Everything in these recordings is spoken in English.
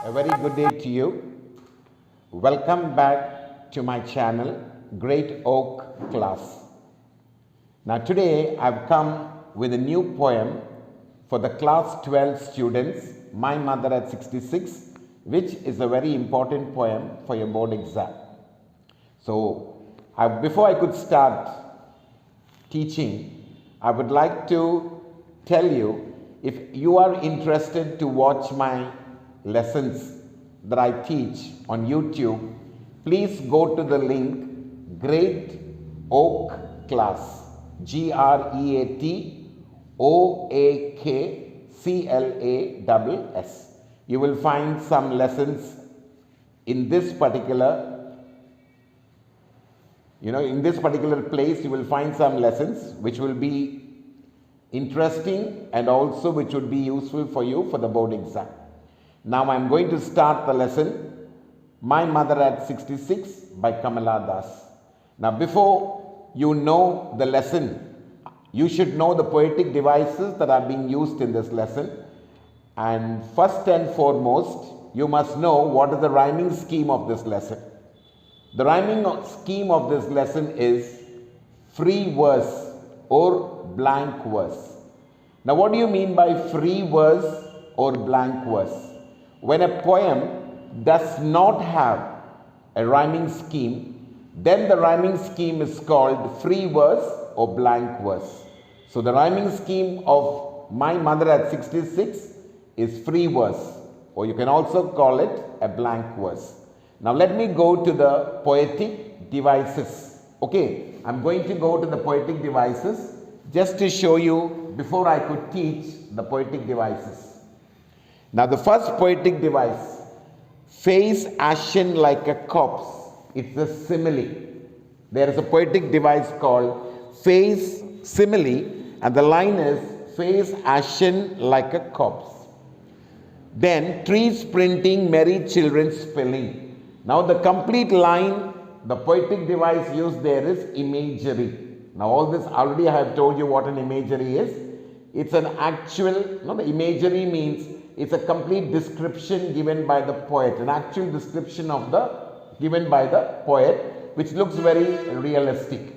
A very good day to you. Welcome back to my channel, Great Oak Class. Now today I've come with a new poem for the class 12 students, My Mother at 66, which is a very important poem for your board exam. So before I could start teaching, I would like to tell you, if you are interested to watch my lessons that I teach on YouTube, please go to the link Great Oak Class, GREATOAKCLASS. You will find some lessons in this particular place. You will find some lessons which will be interesting and also which would be useful for you for the board exam. Now I am going to start the lesson, My Mother at 66 by Kamala Das. Now before you know the lesson, you should know the poetic devices that are being used in this lesson. And first and foremost, you must know what is the rhyming scheme of this lesson. The rhyming scheme of this lesson is free verse or blank verse. Now what do you mean by free verse or blank verse? When a poem does not have a rhyming scheme, then the rhyming scheme is called free verse or blank verse. So the rhyming scheme of My Mother at 66 is free verse, or you can also call it a blank verse. Now let me go to the poetic devices. Okay, I'm going to go to the poetic devices just to show you before I could teach the poetic devices. Now the first poetic device, face ashen like a corpse. It's a simile. There is a poetic device called face simile, and the line is face ashen like a corpse. Then trees printing, merry children spelling. Now the complete line, the poetic device used there is imagery. Now all this already I have told you what an imagery is. It's an actual, the imagery means it's a complete description given by the poet, an actual description of given by the poet, which looks very realistic.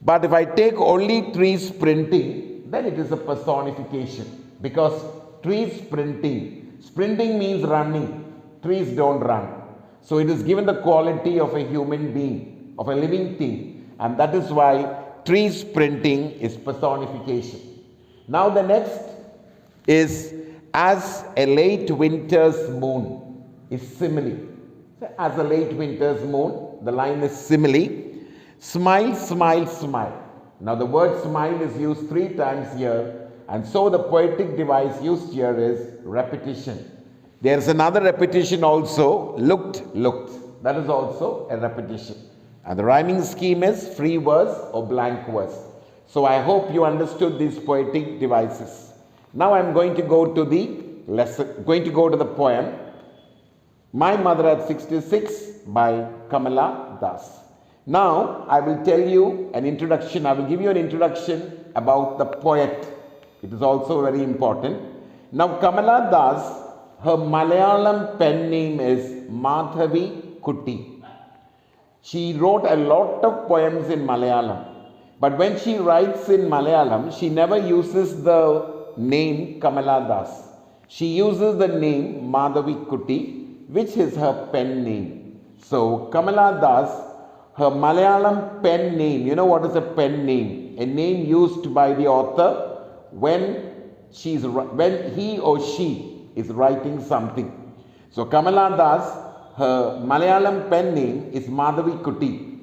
But if I take only trees printing, then it is a personification, because trees sprinting means running, trees don't run. So it is given the quality of a human being, of a living thing, and that is why trees printing is personification. Now the next is as a late winter's moon is simile. So as a late winter's moon, the line is simile. Smile, smile, smile. Now the word smile is used 3 times here, and so the poetic device used here is repetition. There is another repetition also, looked. That is also a repetition. And the rhyming scheme is free verse or blank verse. So I hope you understood these poetic devices. Now I am going to go to the lesson, going to go to the poem, My Mother at 66 by Kamala Das. Now I will tell you an introduction, I will give you an introduction about the poet. It is also very important. Now Kamala Das, her Malayalam pen name is Madhavi Kutty. She wrote a lot of poems in Malayalam. But when she writes in Malayalam, she never uses the name Kamala Das. She uses the name Madhavi Kutty, which is her pen name. So Kamala Das, her Malayalam pen name, you know what is a pen name? A name used by the author when he or she is writing something. So Kamala Das, her Malayalam pen name is Madhavi Kutty.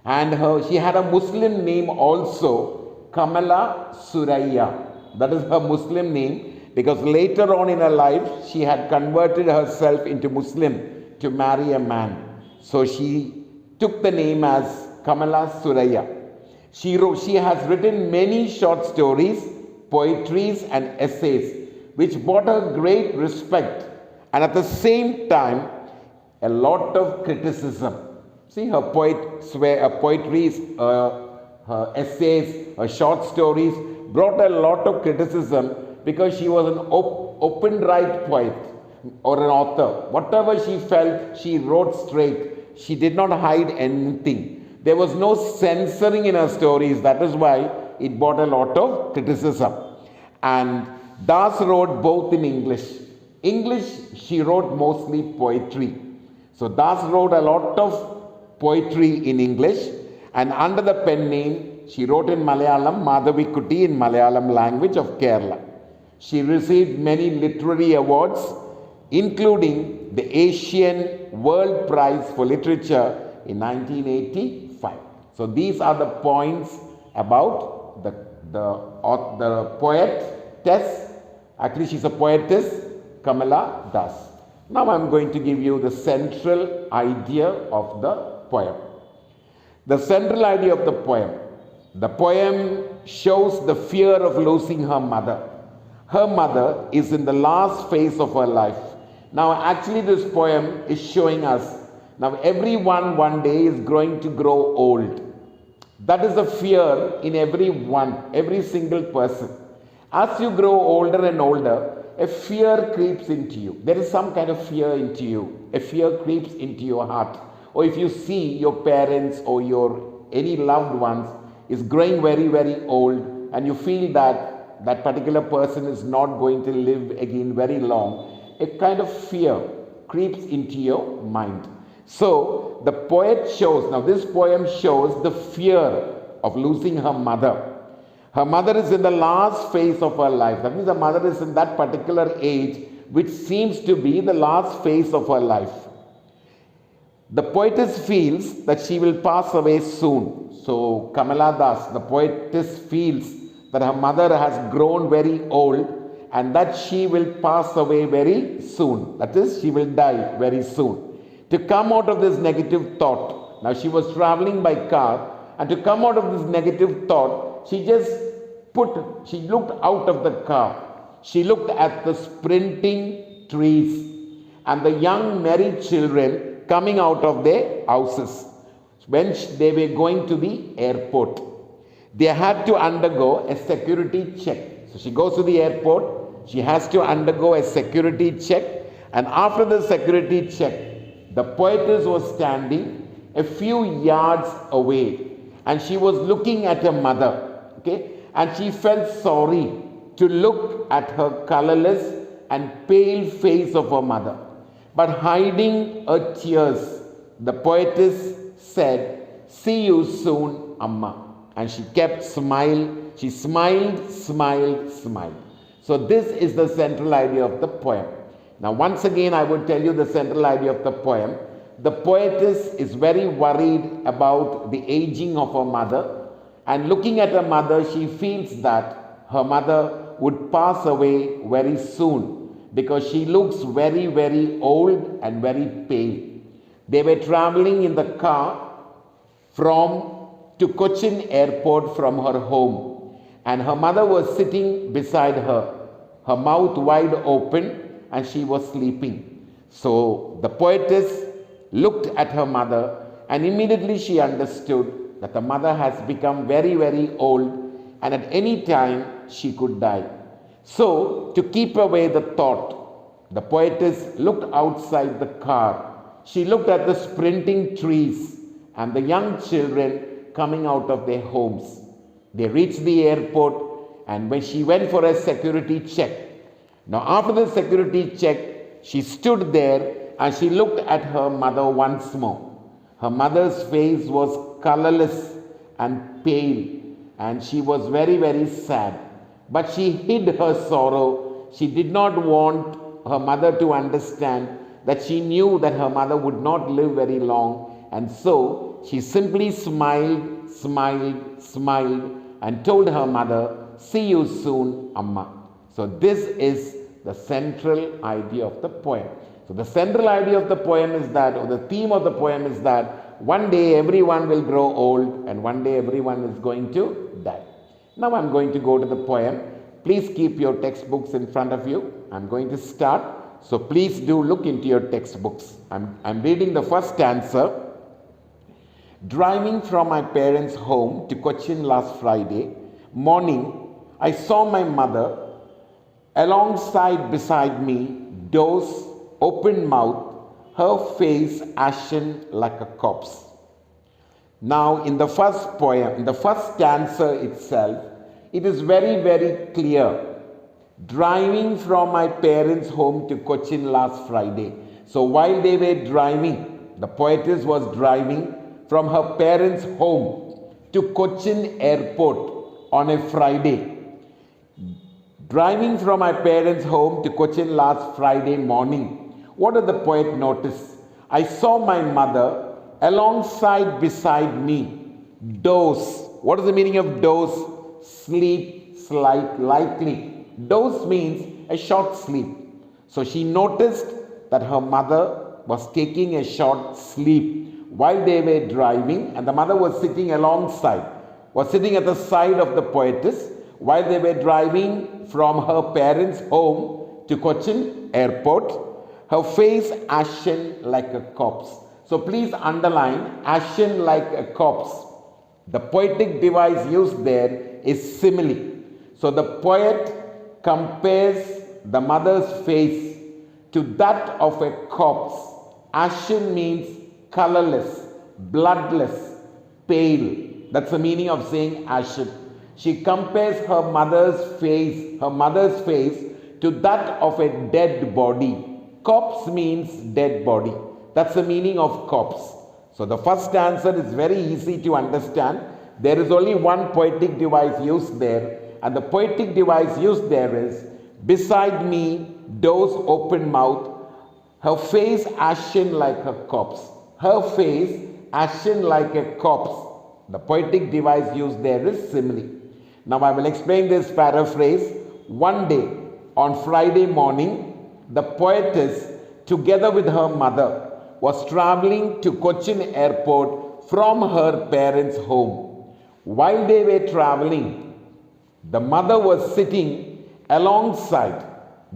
And she had a Muslim name also, Kamala Suraya. That is her Muslim name, because later on in her life, she had converted herself into Muslim to marry a man. So she took the name as Kamala Suraya. She has written many short stories, poetries and essays, which brought her great respect and at the same time a lot of criticism. See, her poetries, her essays, her short stories brought a lot of criticism because she was an open right poet. or an author. Whatever she felt, she wrote straight. She did not hide anything. There was no censoring in her stories. That is why it brought a lot of criticism. And Das wrote both in English. English, she wrote mostly poetry. So Das wrote a lot of poetry in English, and under the pen name, she wrote in Malayalam, Madhavikutty in Malayalam language of Kerala. She received many literary awards, including the Asian World Prize for Literature in 1985. So these are the points about the poetess. Actually, she's a poetess, Kamala Das. Now I'm going to give you the central idea of the poem. The central idea of the poem shows the fear of losing her mother. Her mother is in the last phase of her life. Now actually this poem is showing us, now everyone one day is going to grow old. That is a fear in everyone, every single person. As you grow older and older, a fear creeps into you. There is some kind of fear into you. A fear creeps into your heart. Or if you see your parents or your any loved ones is growing very, very old, and you feel that that particular person is not going to live again very long, a kind of fear creeps into your mind. So the poet shows, now this poem shows the fear of losing her mother. Her mother is in the last phase of her life. That means the mother is in that particular age which seems to be the last phase of her life. The poetess feels that she will pass away soon. So Kamala Das, the poetess, feels that her mother has grown very old and that she will pass away very soon. That is, she will die very soon. To come out of this negative thought, now she was traveling by car, and to come out of this negative thought, she looked out of the car. She looked at the sprinting trees and the young married children coming out of their houses when they were going to the airport. They had to undergo a security check. So she goes to the airport, she has to undergo a security check, and after the security check, the poetess was standing a few yards away and she was looking at her mother, okay? And she felt sorry to look at her colorless and pale face of her mother. But hiding her tears, the poetess said, "See you soon, Amma." And she kept smiling. She smiled, smiled, smiled. So this is the central idea of the poem. Now once again I would tell you the central idea of the poem. The poetess is very worried about the aging of her mother, and looking at her mother, she feels that her mother would pass away very soon because she looks very, very old and very pale. They were traveling in the car to Cochin airport from her home, and her mother was sitting beside her, her mouth wide open, and she was sleeping. So the poetess looked at her mother, and immediately she understood that the mother has become very, very old, and at any time she could die. So to keep away the thought, the poetess looked outside the car. She looked at the sprinting trees and the young children coming out of their homes. They reached the airport, and when she went for a security check. Now after the security check, she stood there and she looked at her mother once more. Her mother's face was colorless and pale, and she was very, very sad. But she hid her sorrow. She did not want her mother to understand that she knew that her mother would not live very long, and so she simply smiled, smiled, smiled, and told her mother, "See you soon, Amma." So this is the central idea of the poem. So the central idea of the poem is that, or the theme of the poem is that, one day everyone will grow old and one day everyone is going to die. Now I'm going to go to the poem. Please keep your textbooks in front of you. I'm going to start. So please do look into your textbooks. I'm reading the first stanza. Driving from my parents' home to Cochin last Friday morning, I saw my mother alongside beside me, doze open mouth, her face ashen like a corpse. Now, in the first poem, in the first stanza itself, it is very, very clear. Driving from my parents' home to Cochin last Friday. So while they were driving, the poetess was driving from her parents' home to Cochin airport on a Friday. Driving from my parents' home to Cochin last Friday morning. What did the poet notice? I saw my mother alongside beside me. Doze. What is the meaning of doze? Sleep lightly. Doze means a short sleep. So she noticed that her mother was taking a short sleep while they were driving, and the mother was sitting alongside, was sitting at the side of the poetess while they were driving from her parents' home to Cochin airport. Her face ashen like a corpse. So please underline ashen like a corpse. The poetic device used there is simile. So the poet compares the mother's face to that of a corpse. Ashen means colorless, bloodless, pale. That's the meaning of saying ashen. She compares her mother's face to that of a dead body. Corpse means dead body. That's the meaning of corpse. So the first answer is very easy to understand. There is only one poetic device used there, and the poetic device used there is beside me, doze open mouth, her face ashen like a corpse. Her face ashen like a corpse. The poetic device used there is simile. Now I will explain this paraphrase. One day, on Friday morning, the poetess, together with her mother, was traveling to Cochin airport from her parents' home. While they were traveling, the mother was sitting alongside,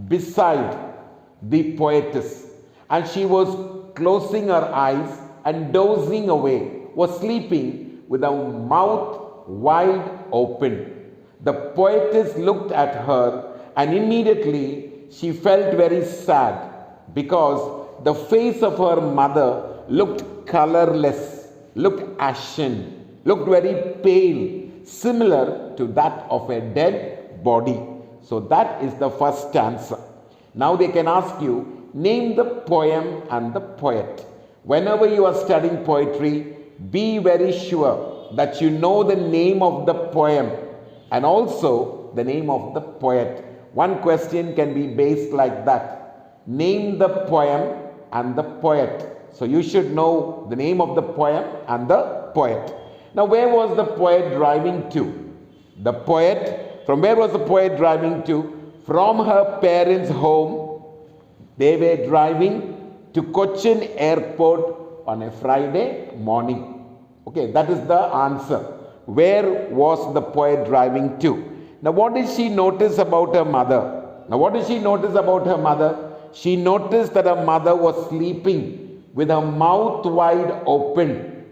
beside the poetess, and she was closing her eyes and dozing away, was sleeping with her mouth wide open. The poetess looked at her, and immediately she felt very sad because the face of her mother looked colorless, looked ashen, looked very pale, similar to that of a dead body. So that is the first stanza. Now they can ask you, name the poem and the poet. Whenever you are studying poetry, be very sure that you know the name of the poem and also the name of the poet. One question can be based like that. Name the poem and the poet. So you should know the name of the poem and the poet. Now where was the poet driving to? The poet, from where was the poet driving to? From her parents' home. They were driving to Cochin airport on a Friday morning. Okay, that is the answer. Where was the poet driving to? Now what did she notice about her mother? She noticed that her mother was sleeping with her mouth wide open,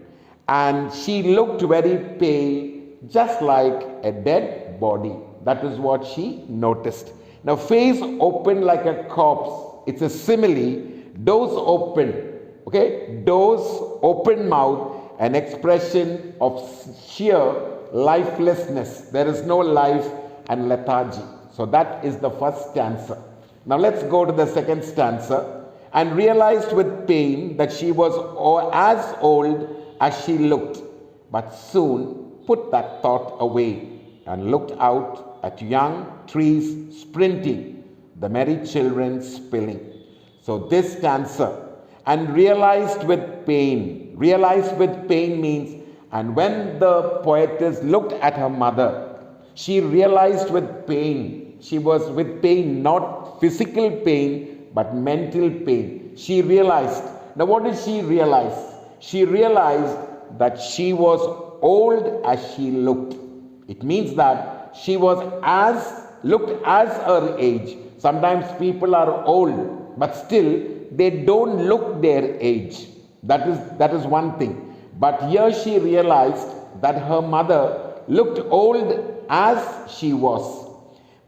and she looked very pale, just like a dead body. That is what she noticed. Now, face open like a corpse. It's a simile. Doze open. Okay? Doze, open mouth, an expression of sheer lifelessness. There is no life and lethargy. So that is the first stanza. Now let's go to the second stanza. And realized with pain that she was as old as she looked, but soon put that thought away and looked out at young trees sprinting, the merry children spilling. So this stanza, and realized with pain. Realized with pain means, and when the poetess looked at her mother, she realized with pain. She was with pain, not physical pain, but mental pain. She realized. Now what did she realize? She realized that she was old as she looked. It means that she was looked as her age. Sometimes people are old, but still they don't look their age. That is one thing. But here she realized that her mother looked old as she was.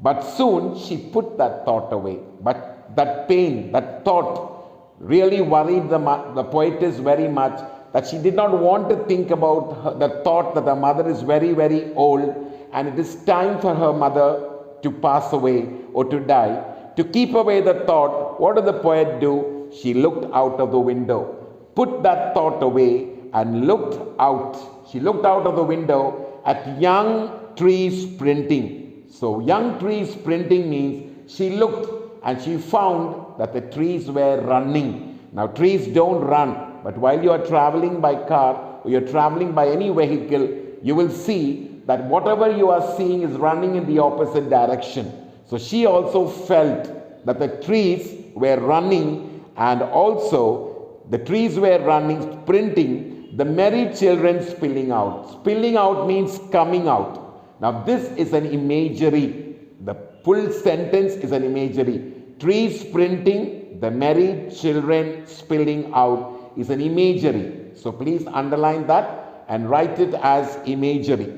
But soon she put that thought away. But that pain, that thought really worried the poetess very much, that she did not want to think about the thought that her mother is very, very old and it is time for her mother to pass away or to die. To keep away the thought, what did the poet do? She looked out of the window, put that thought away and looked out. She looked out of the window at young trees sprinting. So young trees sprinting means she looked and she found that the trees were running. Now trees don't run, but while you are traveling by car or you're traveling by any vehicle, you will see that whatever you are seeing is running in the opposite direction. So she also felt that the trees were running, and also the trees were running, sprinting, the merry children spilling out. Spilling out means coming out. Now this is an imagery. The full sentence is an imagery. Trees sprinting, the merry children spilling out is an imagery. So please underline that and write it as imagery.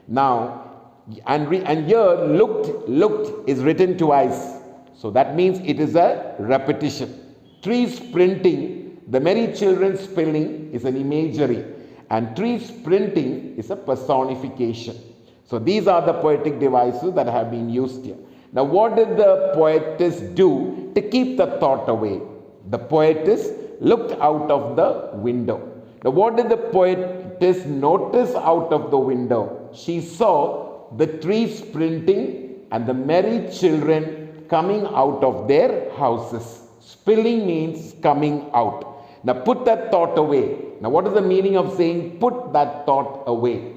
Now, and here looked is written twice. So that means it is a repetition. Trees sprinting, the merry children spilling is an imagery, and trees sprinting is a personification. So these are the poetic devices that have been used here. Now what did the poetess do to keep the thought away? The poetess looked out of the window. Now what did the poetess notice out of the window? She saw the trees sprinting and the merry children coming out of their houses. Spilling means coming out. Now put that thought away. Now what is the meaning of saying put that thought away?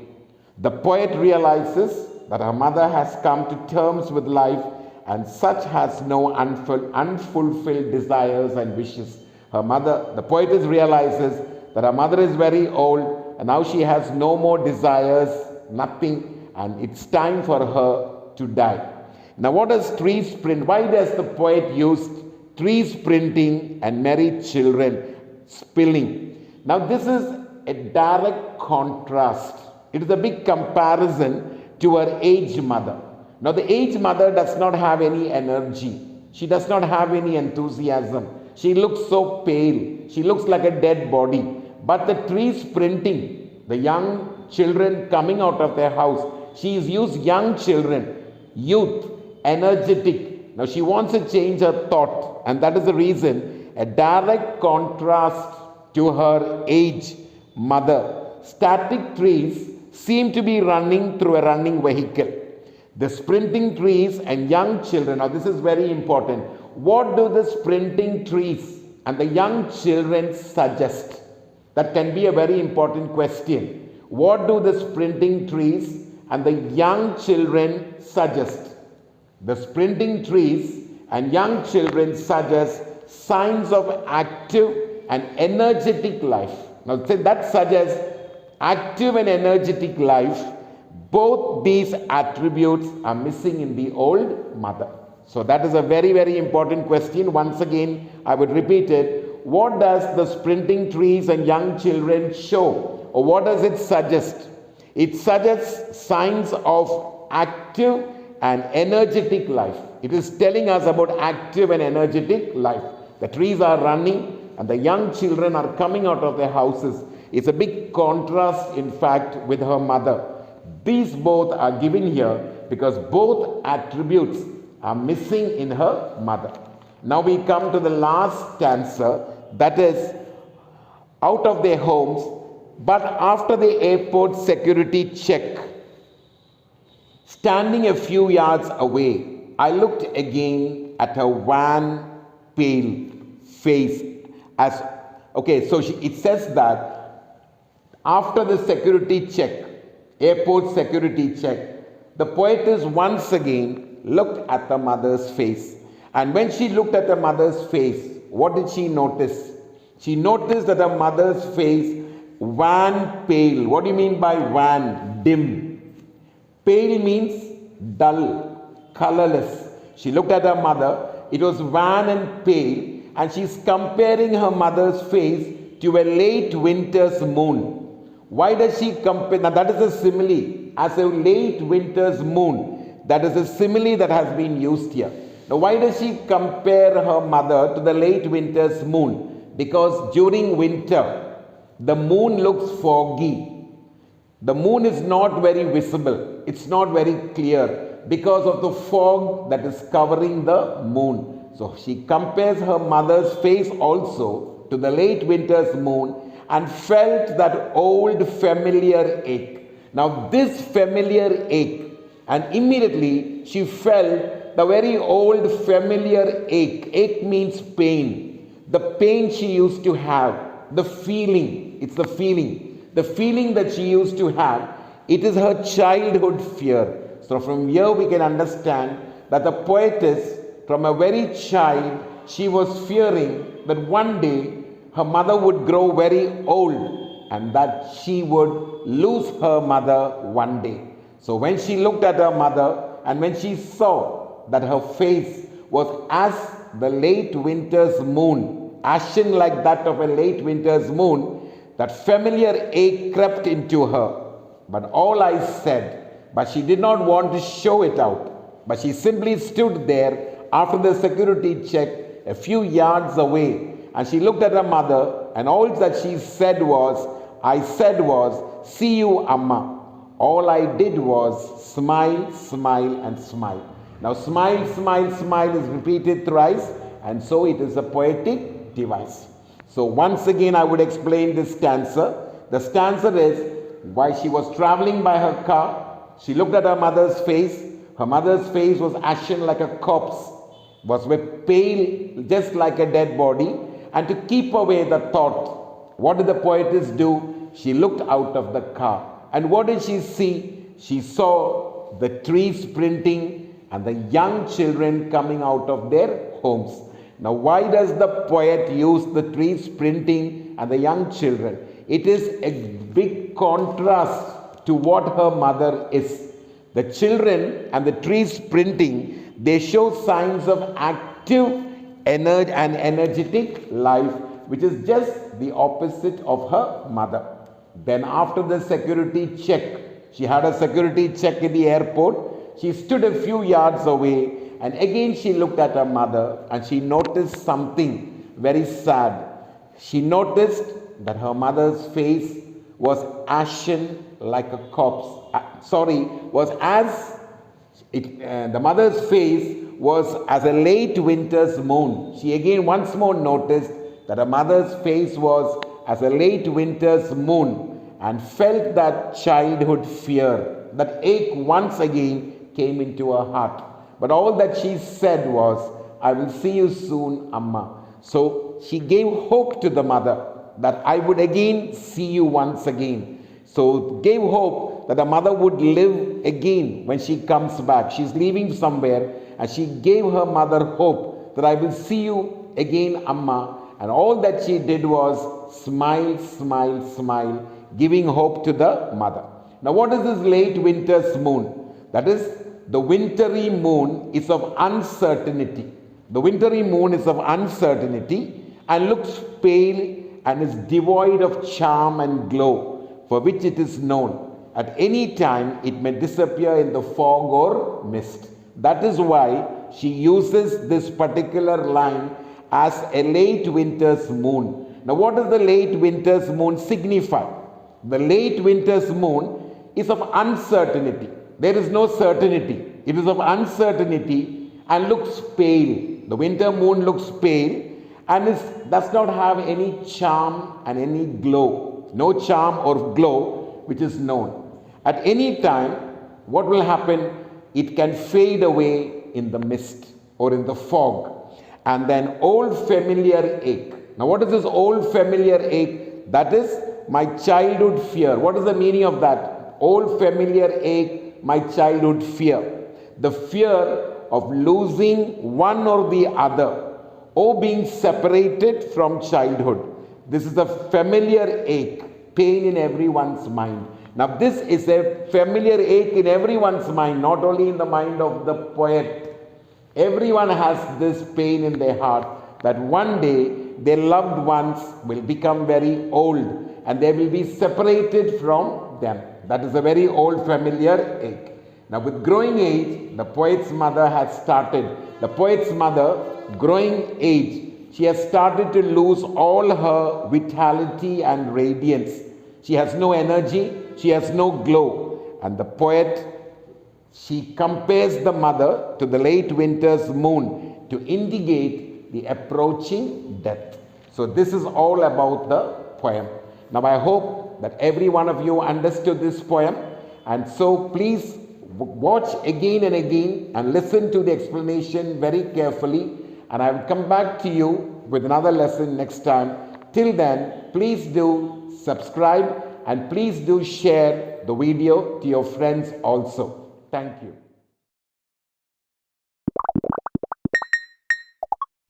The poet realizes that her mother has come to terms with life and such has no unfulfilled desires and wishes. The poetess realizes that her mother is very old and now she has no more desires, nothing, and it's time for her to die. Now what does trees sprint? Why does the poet use trees sprinting and merry children spilling? Now this is a direct contrast. It is a big comparison to her aged mother. Now the aged mother does not have any energy. She does not have any enthusiasm. She looks so pale. She looks like a dead body. But the trees sprinting, the young children coming out of their house, she has used young children, youth, energetic. Now she wants to change her thought, and that is the reason, a direct contrast to her aged mother. Static trees seem to be running through a running vehicle. The sprinting trees and young children, now this is very important. What do the sprinting trees and the young children suggest? That can be a very important question. What do the sprinting trees and the young children suggest? The sprinting trees and young children suggest signs of active and energetic life. Now that suggests active and energetic life. Both these attributes are missing in the old mother. So that is a very, very important question. Once again, I would repeat it. What does the sprinting trees and young children show? Or what does it suggest? It suggests signs of active and energetic life. It is telling us about active and energetic life. The trees are running and the young children are coming out of their houses. It's a big contrast, in fact, with her mother. These both are given here because both attributes are missing in her mother. Now we come to the last stanza, that is, out of their homes, but after the airport security check, standing a few yards away, I looked again at her wan, pale face. It says that after the security check, airport security check, the poetess once again looked at the mother's face. And when she looked at the mother's face, what did she notice? She noticed that her mother's face wan, pale. What do you mean by wan? Dim. Pale means dull, colorless. She looked at her mother. It was wan and pale, and she's comparing her mother's face to a late winter's moon. Why does she compare? Now that is a simile. As a late winter's moon, that is a simile that has been used here. Now why does she compare her mother to the late winter's moon? because during winter, the moon looks foggy. The moon is not very visible. It's not very clear because of the fog that is covering the moon. So she compares her mother's face also to the late winter's moon and felt that old familiar ache. Now this familiar ache, and immediately she felt the very old familiar ache. Ache means pain. The pain she used to have, the feeling, it's the feeling. The feeling that she used to have, it is her childhood fear. So from here we can understand that the poetess, from a very child, she was fearing that one day her mother would grow very old and that she would lose her mother one day. So when she looked at her mother and when she saw that her face was as the late winter's moon, ashen like that of a late winter's moon, that familiar ache crept into her. But all I said, but she did not want to show it out. But she simply stood there after the security check a few yards away, and she looked at her mother, and all that she said was, see you, Amma. All I did was smile, smile, and smile. Now smile, smile, smile is repeated thrice, and so it is a poetic device. So once again I would explain this stanza. The stanza is, while she was traveling by her car, she looked at her mother's face. Her mother's face was ashen like a corpse, was pale just like a dead body. And to keep away the thought, what did the poetess do? She looked out of the car. And what did she see? She saw the trees printing and the young children coming out of their homes. Now, why does the poet use the trees printing and the young children? It is a big contrast to what her mother is. The children and the trees printing, they show signs of active and energetic life, which is just the opposite of her mother. Then after the security check, she had a security check in the airport. She stood a few yards away and again she looked at her mother and she noticed something very sad. She noticed that her mother's face was ashen like a corpse. The mother's face was as a late winter's moon. She again once more noticed that her mother's face was as a late winter's moon and felt that childhood fear, that ache once again came into her heart. But all that she said was, I will see you soon, Amma. So she gave hope to the mother that I would again see you once again. So gave hope that the mother would live again when she comes back. She's leaving somewhere and she gave her mother hope that I will see you again, Amma. And all that she did was smile, smile, smile, giving hope to the mother. Now what is this late winter's moon? That is, the wintry moon is of uncertainty. The wintry moon is of uncertainty and looks pale and is devoid of charm and glow, for which it is known. At any time it may disappear in the fog or mist. That is why she uses this particular line as a late winter's moon. Now what does the late winter's moon signify? The late winter's moon is of uncertainty. There is no certainty. It is of uncertainty and looks pale. The winter moon looks pale and does not have any charm and any glow. No charm or glow which is known. At any time, what will happen? It can fade away in the mist or in the fog. And then old familiar ache. Now what is this old familiar ache? That is my childhood fear. What is the meaning of that? Old familiar ache, my childhood fear. The fear of losing one or the other, or being separated from childhood. This is a familiar ache, pain in everyone's mind. Now this is a familiar ache in everyone's mind, not only in the mind of the poet. Everyone has this pain in their heart that one day their loved ones will become very old and they will be separated from them. That is a very old familiar ache. Now with growing age, the poet's mother has started. The poet's mother, growing age, she has started to lose all her vitality and radiance. She has no energy, she has no glow. And the poet, she compares the mother to the late winter's moon to indicate the approaching death. So this is all about the poem. Now I hope that every one of you understood this poem, and so please watch again and again and listen to the explanation very carefully, and I will come back to you with another lesson next time. Till then, please do subscribe and please do share the video to your friends also. Thank you.